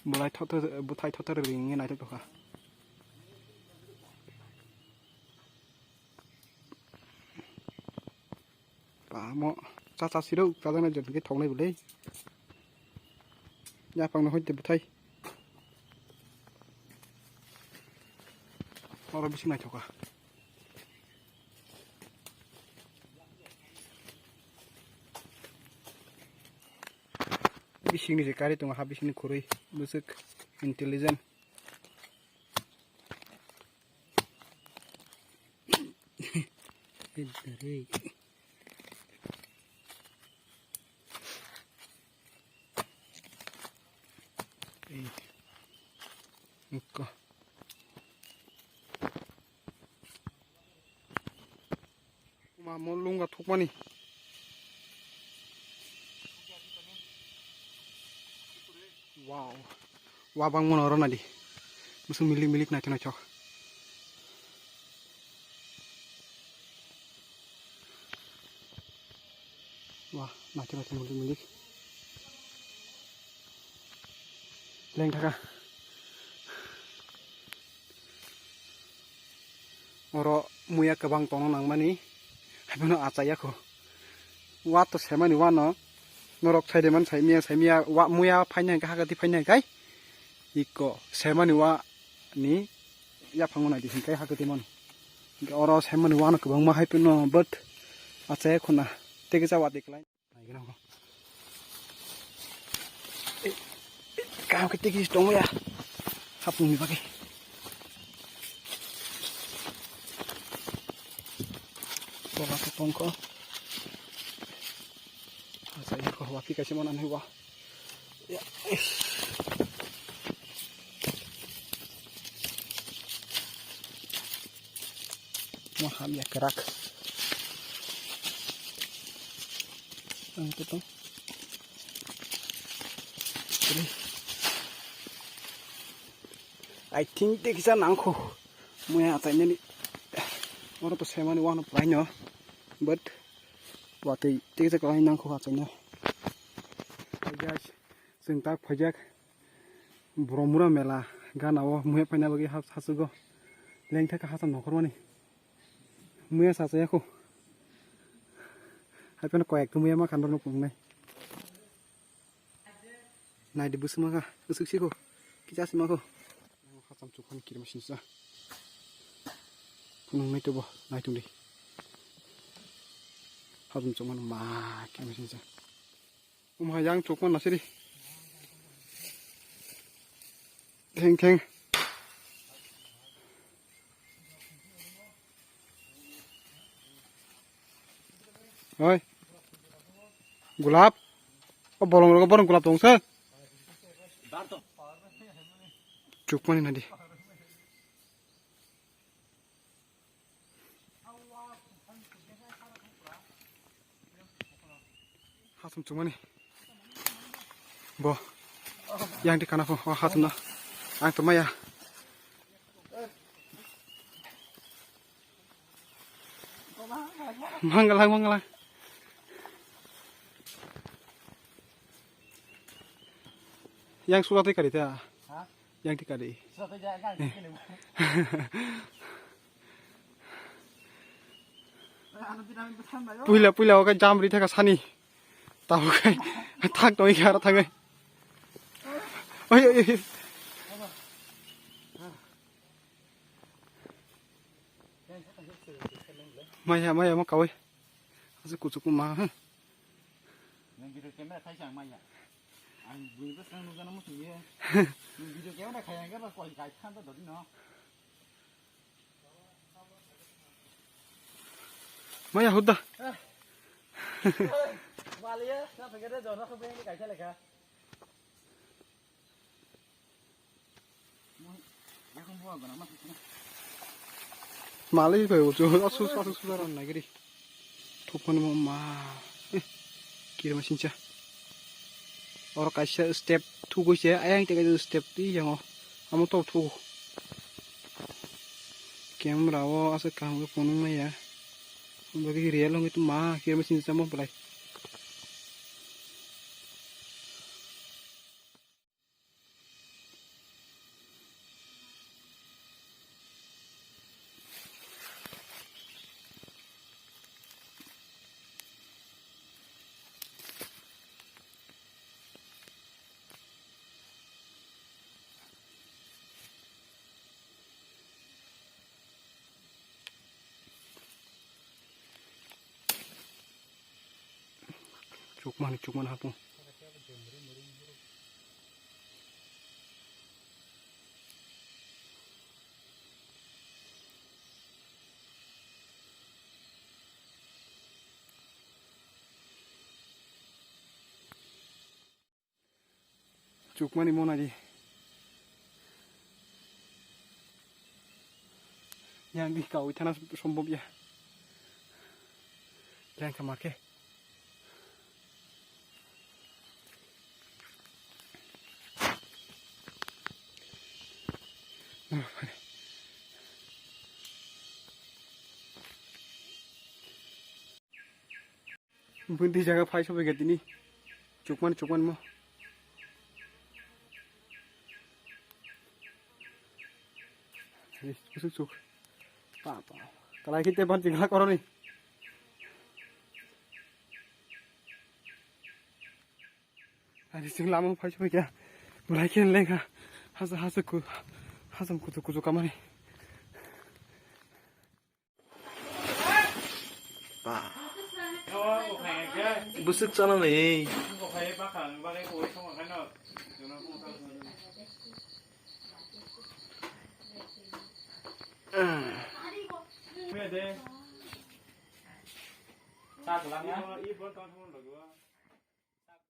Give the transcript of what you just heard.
Mulai butai thot ring ngai thok ka pa mo cha siro ka jana jot ke thong nai bule ya pang no hoite butai ora bisi nai thoka bising ni je kari tung ha bising ni khurui busuk intelligent Iko ma mo lunga thokmani wow wabang mon oro nadi musu milik na chok wah na milik leng thaka oro muya kabang tono nangmani habono achaya ko wa to semani wa no norok saide man saimia wa muya phaina ka hagati phaina kai iko semani wa ni ya phangona di kai hagati man oro semani wa no kabang ma haipino but achaya khona tege jawa deklai naigina ko ka ka tege stong ya hapung ni bagi bola tongko saya kok wapi kasih mana nih wah ya maham ya kerak itu tuh I think dia kisah nangko muya atanya nih orang tuh saya mana wana banyak but waktu itu kalau nangko atanya guys sentak pajak bromura mela gana wo muya panya bagi hasugo lengta ka hasan nokor mani muya sasa aku hapen koyak tu muya ma kandor no pungne nai di busma ka usuk siko kica simako hasan cukon kirim sinsa punung nai to bo nai tum di hasan cuman ma kirim sinsa yang cukon nasiri keng oi gulab bolong gulab dong sa cukon ini di hasum cuman nih bo yang di kanan ko hasum na ang tumaya manggalang yang surat dikari ta yang dikari puila oka jamri thaka sani tahu kai thak toi gara thangai oi maya ma kawai asu kucuku ma yang video kamera khai sang maya ang video sang nu gana musu ye video kamera khai ga ba koi kai khan to dodi no maya hudda Mà lý á, nó phải cái đó rồi nó không biết cái thế này cả. Nó không mua của nó mà. 말이 배워 저 아수 수다란 나그리 토퍼는 뭐마 기름 진짜 어라 가시 스텝 투고 이제 아양 때가 스텝 띠장어 아무 또 투고 camera와 아서 강을 보는 거야 bagi real long itu mah kirim 진짜 뭐 boleh cukman hapung cukman mau nadi yang di kau tanah sombong ya yang kemarin bunti jaga phai sobe gedini cukman mo cuk apa kalau kita banting lah koroni 아니 지금 라면 파쇼야 뭐라이ken 내가 하서 구두 가만히 봐 무슨 짠하네 Có phải bác hàng bác ấy cối xong rồi cái nào nó không tao Về đây. Ta của lắm nhá. Ít vẫn con không được.